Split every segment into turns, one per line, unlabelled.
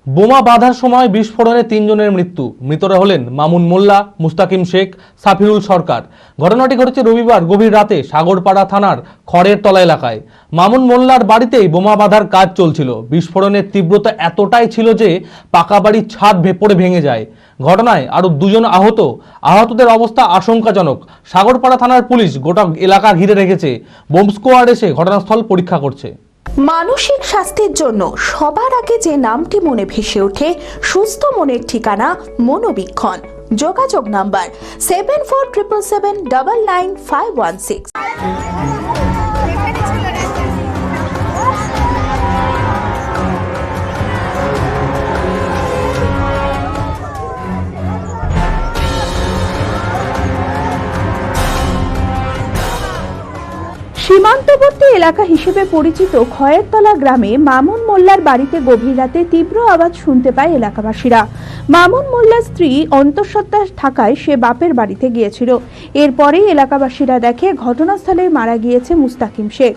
বোমা বাঁধার সময় বিস্ফোরণে ৩ জনের মৃত্যু। মৃতরা হলেন মামুন মোল্লা, মুস্তাকিম শেখ, সাফিরুল সরকার। ঘটনাটি ঘটেছে রবিবার গভীর রাতে সাগরপাড়া থানার খড়ের তলা এলাকায়। মামুন মোল্লার বাড়িতেই বোমা বাঁধার কাজ চলছিল। বিস্ফোরণের তীব্রতা এতটাই ছিল যে পাকা বাড়ির ছাদ পড়ে ভেঙে যায়। ঘটনায় আরো 2 জন আহত। আহতদের অবস্থা আশঙ্কাজনক। সাগরপাড়া থানার পুলিশ গোটা এলাকা ঘিরে রেখেছে। বোম স্কোয়াড এসে ঘটনাস্থল পরীক্ষা করছে।
মানসিক স্বাস্থ্যের জন্য সবার আগে যে নামটি মনে ভেসে ওঠে, সুস্থ মনের ঠিকানা মনোবীক্ষণ। যোগাযোগ নাম্বার 7477799516। সীমান্তবর্তী এলাকা হিসেবে পরিচিত খয়েরতলা গ্রামে মামুন মোল্লার বাড়িতে গভীর রাতে তীব্র আওয়াজ শুনতে পায় এলাকাবাসীরা। মামুন মোল্লার স্ত্রী অন্তঃসত্ত্বা থাকায় সে বাপের বাড়িতে গিয়েছিল। এরপরেই এলাকাবাসীরা দেখে ঘটনাস্থলে মারা গিয়েছে মুস্তাকিম শেখ।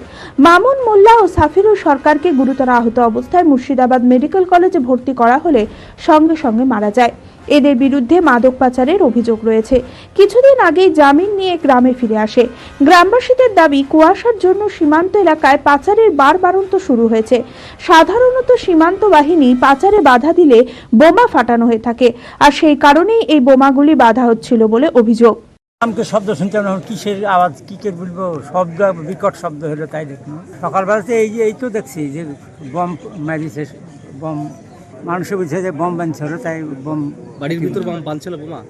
মামুন মোল্লা ও সাফিরুল সরকারকে গুরুতর আহত অবস্থায় মুর্শিদাবাদ মেডিকেল কলেজে ভর্তি করা হলে সঙ্গে সঙ্গে মারা যায়। এদের বিরুদ্ধে মাদক পাচারের অভিযোগ রয়েছে। কিছুদিন আগেই জামিন নিয়ে গ্রামে ফিরে আসে। গ্রামবাসীদের দাবি, কুয়াশার জন্য সীমান্ত এলাকায় পাচারের বাড়ন্ত শুরু হয়েছে। সাধারণত সীমান্ত বাহিনী পাচারে বাধা দিলে বোমা ফাটানো হয়ে থাকে, আর সেই কারণেই এই বোমাগুলি বাধা হচ্ছিল বলে অভিযোগ।
আমাকে শব্দ শুনতে না, কিসের আওয়াজ, কি করে বলবো, শব্দ বিকট শব্দ হলো, তাই দেখলাম সকালবেলাতে। এই তো দেখছি যে বম মারিছে, বম মানুষে বুঝছে যে বম বানছিল, তাই বম
বাড়ির ভিতর বম বানছিল বোমা।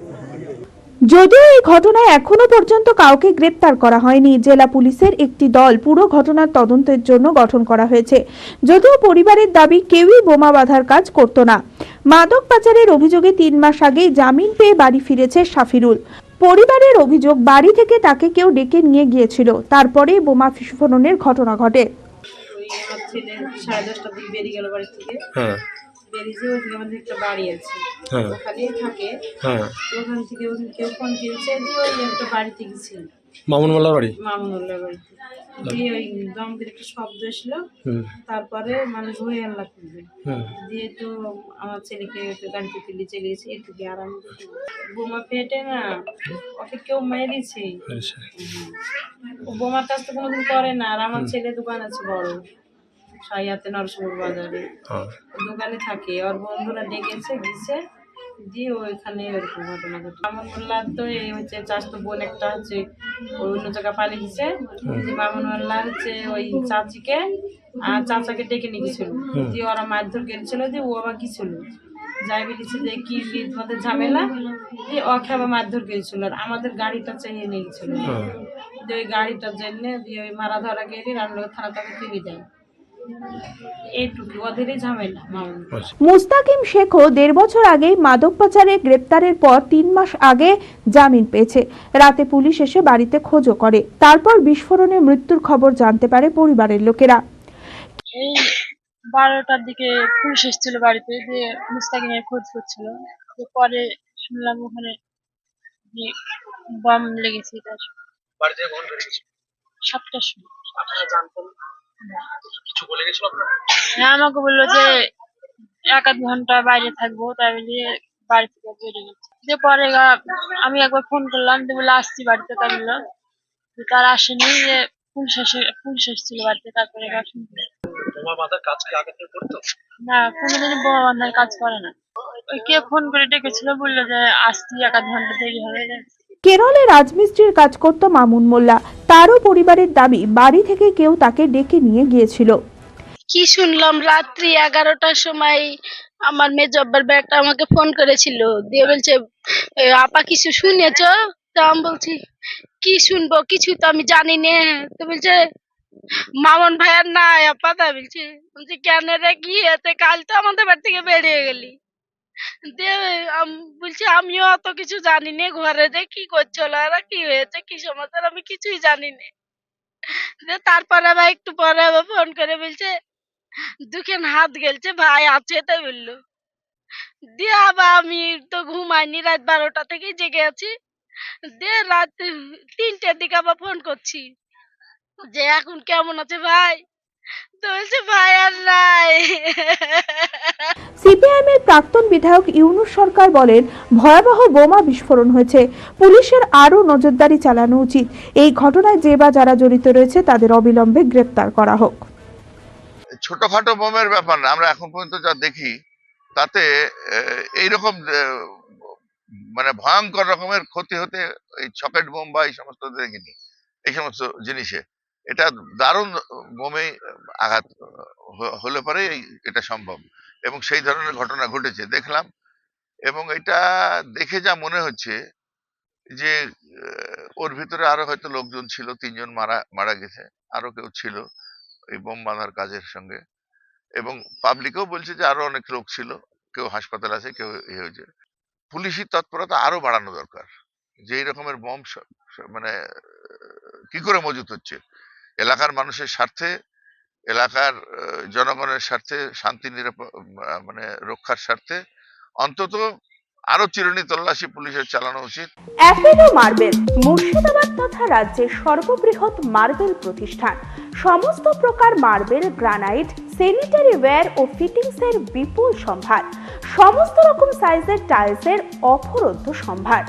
যদিও এই ঘটনায় এখনো পর্যন্ত কাউকে গ্রেপ্তার করা হয়নি, জেলা পুলিশের একটি দল পুরো ঘটনার তদন্তের জন্য গঠন করা হয়েছে। যদিও পরিবারের দাবি কেউই বোমা বাঁধার কাজ করত না। মাদক পাচারের অভিযোগে 3 মাস আগে জামিন পেয়ে বাড়ি ফিরেছে সাফিরুল। পরিবারের অভিযোগ, বাড়ি থেকে তাকে কেউ ডেকে নিয়ে গিয়েছিল, তারপরেই বোমা বিস্ফোরণের ঘটনা ঘটে।
বেরিয়ে ওইদিকে আমাদের একটা বাড়ি আছে, ওখানেই থাকে। ওখান থেকে কেউ ফোন কিনছে যে ওই একটা বাড়িতে গেছিল,
মামুন মোল্লার বাড়ি।
মামুন মোল্লার বাড়িতে দিয়ে ওই দমকের একটা শব্দ এসলো। তারপরে মানে ধরে আনলা খুঁজবে দিয়ে তো আমার ছেলেকে গাড়িতে তুলে চলে গেছে এটুকু। আর আমি বোমা ফেটে না, ওকে কেউ মেরেছে। বোমার কাজ তো কোনোদিন করে না। আর আমার ছেলে দোকান আছে বড় সাইয়াতে, নরসিংপুর বাজারে দোকানে থাকে। ওর বন্ধুরা ডেকেছে, গেছে দিয়ে ওইখানে ওরকম ঘটনা ঘটে। মামুন মোল্লার তো এই হচ্ছে চাচাতো বোন একটা হচ্ছে ওই অন্য জায়গায় পালিয়ে গেছে। মামুন মোল্লা হচ্ছে ওই চাচিকে আর চাচাকে ডেকে নিয়ে গেছিল, দিয়ে ওরা মারধর করেছিল, দিয়ে ও আবার গেছিল যাই বলেছে যে কি তোমাদের ঝামেলা, দিয়ে ওকে আবার মারধর করেছিল। আর আমাদের গাড়িটা চাইয়ে নিয়ে গেছিল, দিয়ে ওই গাড়িটার জন্য দিয়ে ওই মারা ধরা গেলে রামনগর থানা তাকে তুলে দেয়।
মুস্তাকিম শেখও 1.5 বছর আগে মাদক পাচারে গ্রেপ্তারের পর 3 মাস আগে জামিন পেয়েছে। রাতে পুলিশ এসে বাড়িতে খোঁজও করে, তারপর বিস্ফোরণে মৃত্যুর খবর জানতে পারে পরিবারের লোকেরা।
এই 12টার দিকে পুলিশ এসেছিল বাড়িতে, যে মুস্তাকিমের খোঁজ করছিল। পরে শুনলাম ওখানে বম লেগেছে।
বাড়িতে ফোন করে গেছিল
7টার সময়।
আপনারা জানতেন? কিছু বলে গেছিল আপনারা?
হ্যাঁ, আমাকে বললো যে 1-8 ঘন্টা বাইরে থাকবো, তাই বলে বাড়ি থেকে বেরিয়ে গেছে। যে পরে আমি একবার ফোন করলাম, যে বলে আসছি বাড়িতে, তাই বললো। তার আসেনি, যে পুলিশ এসেছিল বাড়িতে, তারপরে
বোমা বাঁধার কাজ কি আগে থেকে করতো?
না, কোনোদিনই বোমা বাঁধার কাজ করে না। ওই কে ফোন করে ডেকেছিল, বললো যে আসছি, 1-8 ঘন্টা দেরি হবে।
কেরলে রাজমিস্ত্রির কাজ করত মামুন মোল্লা। তারও পরিবারের দাবি, বাড়ি থেকে কেউ তাকে ডেকে নিয়ে গিয়েছিল।
কি শুনলাম, রাত্রি 11টার সময় আমার মেজব্বার ব্যাগটা আমাকে ফোন করেছিল, দিয়ে বলছে আপা কিছু শুনেছ? তো আমি বলছি কি শুনবো, কিছু তো আমি জানি না। তো বলছে মামুন ভাইয়ার না আপা। তা বলছি কেন রে, কি হয়েছে? কাল তো আমাদের বাড়ি থেকে বেরিয়ে গেলি। দিয়ে বলছি আমিও অত কিছু জানি না, ঘরে যে কি করছিল এরা, কি হয়েছে, কি সমাচার, আমি কিছুই জানি না। তারপরে আবার একটু পরে আবার ফোন করে বলছে দুখান হাত গেলছে ভাই আছে, তাই বললো। দিয়ে আবার আমি তো ঘুমাইনি, রাত 12টা থেকে জেগে আছি। দিয়ে রাত 3টার দিকে আবার ফোন করছি যে এখন কেমন আছে ভাই। তো বলছে ভাই আর নাই।
সিপিআইএম এর প্রাক্তন বিধায়ক ইউনুস সরকার বলেন, ভয়াবহ বোমা বিস্ফোরণ হয়েছে, পুলিশের আরও নজরদারি চালানো উচিত। এই ঘটনায় যে বা যারা জড়িত রয়েছে তাদের অবিলম্বে গ্রেপ্তার করা হোক।
ছোটখাটো বোমের ব্যাপার না, আমরা এখন পর্যন্ত যা দেখি তাতে এইরকম মানে ভয়ঙ্কর রকমের ক্ষতি হতে এই সকেট বোম বা এই সমস্ত দেখিনি, এই সমস্ত জিনিসে। এটা দারুণ বোমে আঘাত হলে পরে এটা সম্ভব, এবং সেই ধরনের ঘটনা ঘটেছে দেখলাম। এবং এটা দেখে যা মনে হচ্ছে যে ওর ভিতরে আরো হয়তো লোকজন ছিল, 3 জন মারা গেছে, আরো কেউ ছিল এই বোম বাঁধার কাজের সঙ্গে। এবং পাবলিকও বলছে যে আরো অনেক লোক ছিল, কেউ হাসপাতাল আছে, কেউ হয়েছে। পুলিশি তৎপরতা আরো বাড়ানো দরকার। যে এই রকমের বোম মানে কি করে মজুত হচ্ছে, এলাকার মানুষের স্বার্থে, এলাকার জনগণের স্বার্থে, শান্তি মানে রক্ষার স্বার্থে অন্তত আরো চিরুনি তল্লাশি পুলিশের চালানো উচিত।
অ্যাপেলো মার্বেল মুর্শিদাবাদ তথা রাজ্যের সর্ববৃহৎ মার্বেল প্রতিষ্ঠান। সমস্ত প্রকার মার্বেল, গ্রানাইট, স্যানিটারি ওয়্যার ও ফিটিংসের বিপুল সম্ভার, সমস্ত রকম সাইজের টাইলসের অফুরন্ত সম্ভার।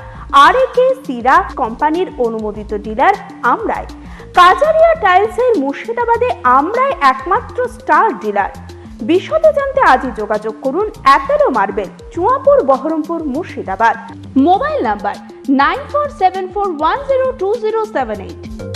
আর.এ.কে সিরা কোম্পানির অনুমোদিত ডিলার আমরাই। কাজারিয়া টাইলসের মুর্শিদাবাদে আমরাই একমাত্র স্টার ডিলার। বিশদে জানতে আজই যোগাযোগ করুন Apollo marble, Chuapur, Baharampur, Murshidabad. Mobile number 9474102078।